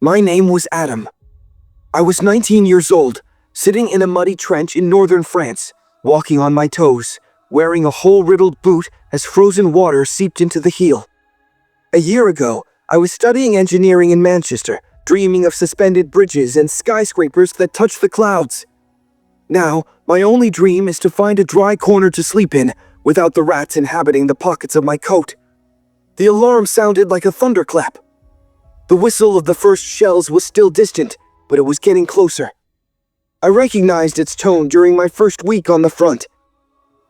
My name was Adam. I was 19 years old, sitting in a muddy trench in northern France, walking on my toes, wearing a hole-riddled boot as frozen water seeped into the heel. A year ago, I was studying engineering in Manchester, dreaming of suspended bridges and skyscrapers that touch the clouds. Now, my only dream is to find a dry corner to sleep in, without the rats inhabiting the pockets of my coat. The alarm sounded like a thunderclap. The whistle of the first shells was still distant, but it was getting closer. I recognized its tone during my first week on the front.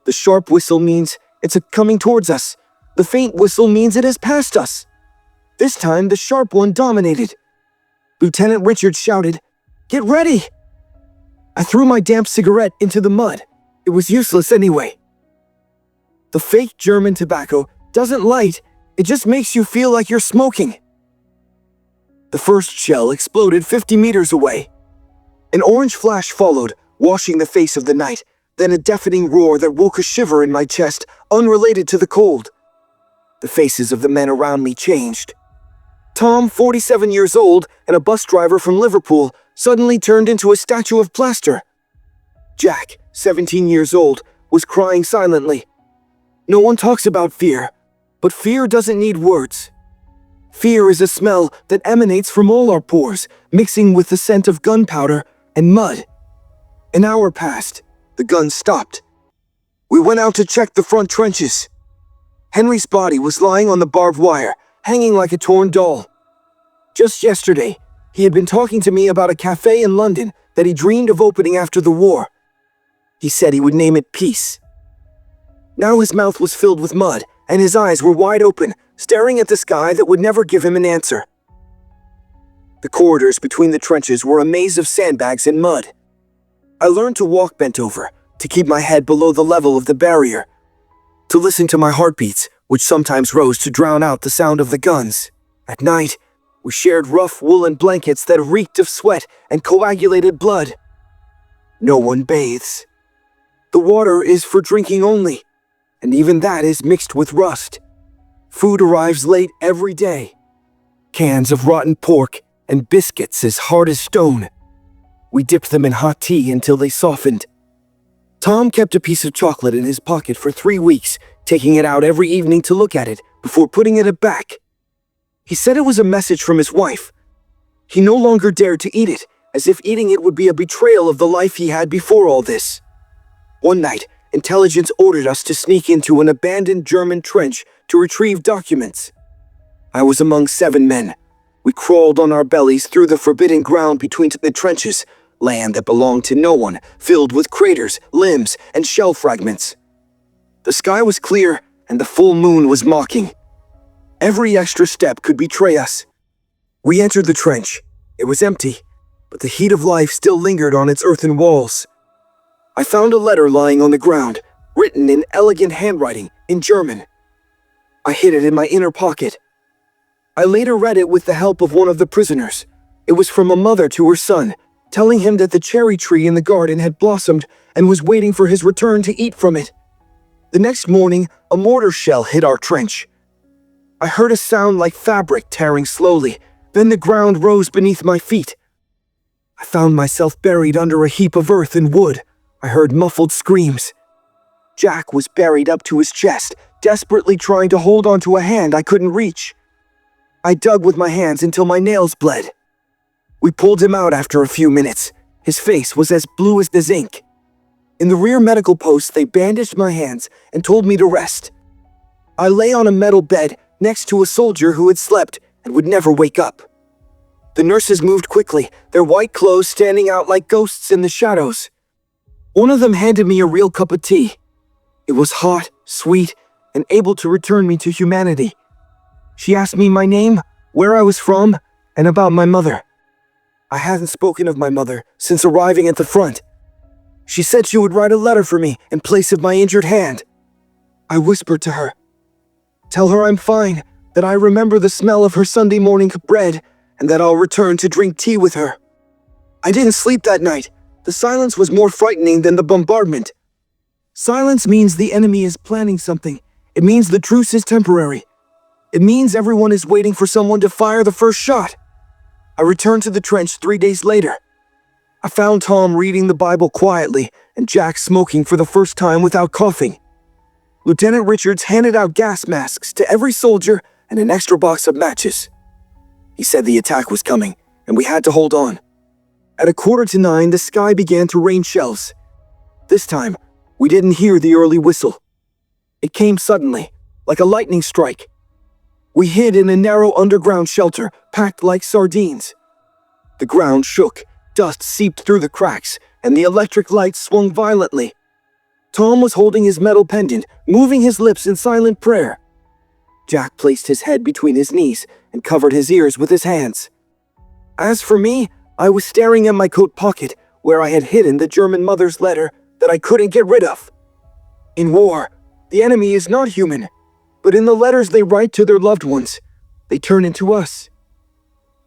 The sharp whistle means it's coming towards us. The faint whistle means it has passed us. This time, the sharp one dominated. Lieutenant Richard shouted, "Get ready!" I threw my damp cigarette into the mud. It was useless anyway. The fake German tobacco doesn't light, it just makes you feel like you're smoking. The first shell exploded 50 meters away. An orange flash followed, washing the face of the night, then a deafening roar that woke a shiver in my chest, unrelated to the cold. The faces of the men around me changed. Tom, 47 years old, and a bus driver from Liverpool, suddenly turned into a statue of plaster. Jack, 17 years old, was crying silently. No one talks about fear, but fear doesn't need words. Fear is a smell that emanates from all our pores, mixing with the scent of gunpowder and mud. An hour passed. The guns stopped. We went out to check the front trenches. Henry's body was lying on the barbed wire, hanging like a torn doll. Just yesterday, he had been talking to me about a cafe in London that he dreamed of opening after the war. He said he would name it Peace. Now his mouth was filled with mud, and his eyes were wide open, staring at the sky that would never give him an answer. The corridors between the trenches were a maze of sandbags and mud. I learned to walk bent over, to keep my head below the level of the barrier, to listen to my heartbeats, which sometimes rose to drown out the sound of the guns. At night, we shared rough woolen blankets that reeked of sweat and coagulated blood. No one bathes. The water is for drinking only, and even that is mixed with rust. Food arrives late every day. Cans of rotten pork and biscuits as hard as stone. We dipped them in hot tea until they softened. Tom kept a piece of chocolate in his pocket for 3 weeks, taking it out every evening to look at it before putting it back. He said it was a message from his wife. He no longer dared to eat it, as if eating it would be a betrayal of the life he had before all this. One night, intelligence ordered us to sneak into an abandoned German trench to retrieve documents. I was among 7 men. We crawled on our bellies through the forbidden ground between the trenches, land that belonged to no one, filled with craters, limbs, and shell fragments. The sky was clear, and the full moon was mocking. Every extra step could betray us. We entered the trench. It was empty, but the heat of life still lingered on its earthen walls. I found a letter lying on the ground, written in elegant handwriting, in German. I hid it in my inner pocket. I later read it with the help of one of the prisoners. It was from a mother to her son, telling him that the cherry tree in the garden had blossomed and was waiting for his return to eat from it. The next morning, a mortar shell hit our trench. I heard a sound like fabric tearing slowly, then the ground rose beneath my feet. I found myself buried under a heap of earth and wood. I heard muffled screams. Jack was buried up to his chest, desperately trying to hold onto a hand I couldn't reach. I dug with my hands until my nails bled. We pulled him out after a few minutes. His face was as blue as the zinc. In the rear medical post, they bandaged my hands and told me to rest. I lay on a metal bed next to a soldier who had slept and would never wake up. The nurses moved quickly, their white clothes standing out like ghosts in the shadows. One of them handed me a real cup of tea. It was hot, sweet, and able to return me to humanity. She asked me my name, where I was from, and about my mother. I hadn't spoken of my mother since arriving at the front. She said she would write a letter for me in place of my injured hand. I whispered to her, "Tell her I'm fine, that I remember the smell of her Sunday morning bread, and that I'll return to drink tea with her." I didn't sleep that night. The silence was more frightening than the bombardment. Silence means the enemy is planning something. It means the truce is temporary. It means everyone is waiting for someone to fire the first shot. I returned to the trench 3 days later. I found Tom reading the Bible quietly and Jack smoking for the first time without coughing. Lieutenant Richards handed out gas masks to every soldier and an extra box of matches. He said the attack was coming, and we had to hold on. At 9:15, the sky began to rain shells. This time, we didn't hear the early whistle. It came suddenly, like a lightning strike. We hid in a narrow underground shelter, packed like sardines. The ground shook, dust seeped through the cracks, and the electric lights swung violently. Tom was holding his metal pendant, moving his lips in silent prayer. Jack placed his head between his knees and covered his ears with his hands. As for me, I was staring at my coat pocket where I had hidden the German mother's letter that I couldn't get rid of. In war, the enemy is not human, but in the letters they write to their loved ones, they turn into us.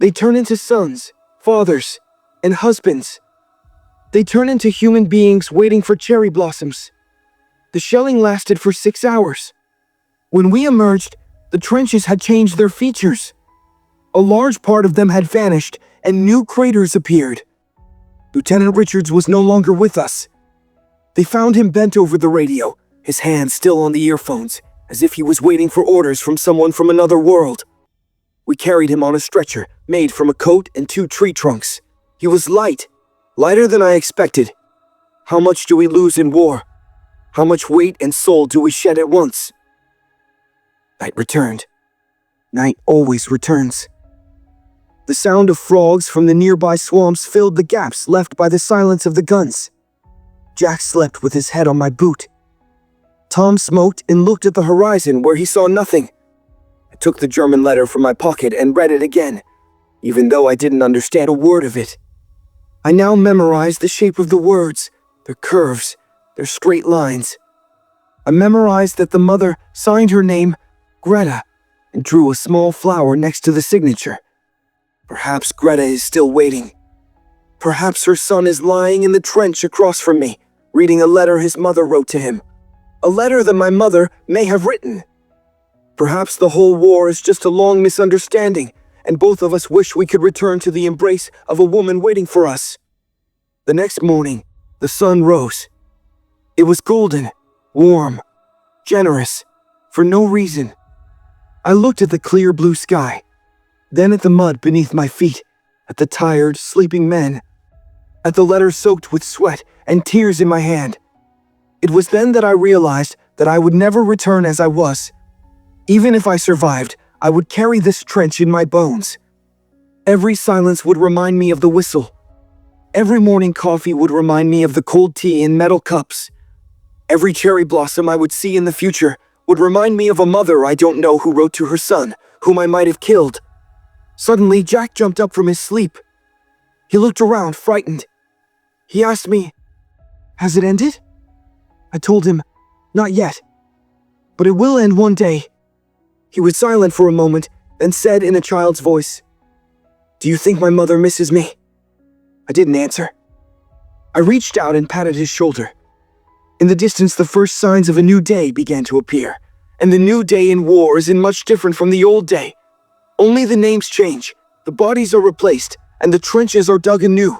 They turn into sons, fathers, and husbands. They turn into human beings waiting for cherry blossoms. The shelling lasted for 6 hours. When we emerged, the trenches had changed their features. A large part of them had vanished, and new craters appeared. Lieutenant Richards was no longer with us. They found him bent over the radio, his hands still on the earphones, as if he was waiting for orders from someone from another world. We carried him on a stretcher, made from a coat and 2 tree trunks. He was light, lighter than I expected. How much do we lose in war? How much weight and soul do we shed at once? Night returned. Night always returns. The sound of frogs from the nearby swamps filled the gaps left by the silence of the guns. Jack slept with his head on my boot. Tom smoked and looked at the horizon where he saw nothing. I took the German letter from my pocket and read it again, even though I didn't understand a word of it. I now memorized the shape of the words, their curves, their straight lines. I memorized that the mother signed her name, Greta, and drew a small flower next to the signature. Perhaps Greta is still waiting. Perhaps her son is lying in the trench across from me, reading a letter his mother wrote to him. A letter that my mother may have written. Perhaps the whole war is just a long misunderstanding, and both of us wish we could return to the embrace of a woman waiting for us. The next morning, the sun rose. It was golden, warm, generous, for no reason. I looked at the clear blue sky, then at the mud beneath my feet, at the tired, sleeping men, at the letter soaked with sweat and tears in my hand. It was then that I realized that I would never return as I was. Even if I survived, I would carry this trench in my bones. Every silence would remind me of the whistle. Every morning coffee would remind me of the cold tea in metal cups. Every cherry blossom I would see in the future would remind me of a mother I don't know who wrote to her son, whom I might have killed. Suddenly, Jack jumped up from his sleep. He looked around, frightened. He asked me, "Has it ended?" I told him, "Not yet. But it will end one day." He was silent for a moment, then said in a child's voice, "Do you think my mother misses me?" I didn't answer. I reached out and patted his shoulder. In the distance, the first signs of a new day began to appear, and the new day in war isn't much different from the old day. Only the names change, the bodies are replaced, and the trenches are dug anew.